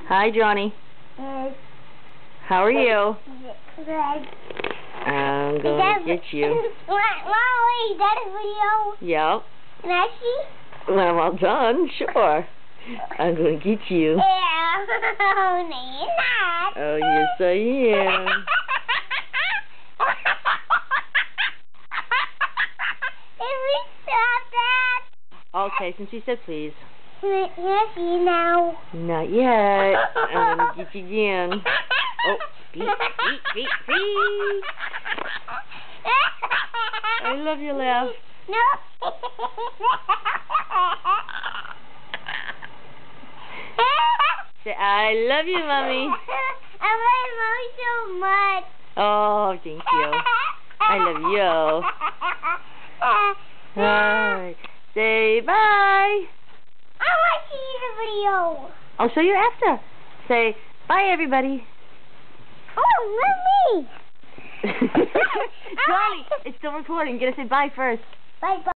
Hi, Johnny. How are you? I'm going to get you. Mommy, is that a video? Yep. Can I see? When I'm all done, sure. I'm going to get you. Yeah. No, you're not. Oh, yes, I am. Can we stop that? Okay, since you said please. Can I see now? Not yet. I'm going to get you again. Oh, feet. I love your laugh. No. Say, I love you, Mommy. I love Mommy so much. Oh, thank you. I love you. Alright. Say bye. I want to see the video. I'll show you after. Say bye, everybody. Oh, let me. Johnny, it's still recording. You gotta say bye first. Bye.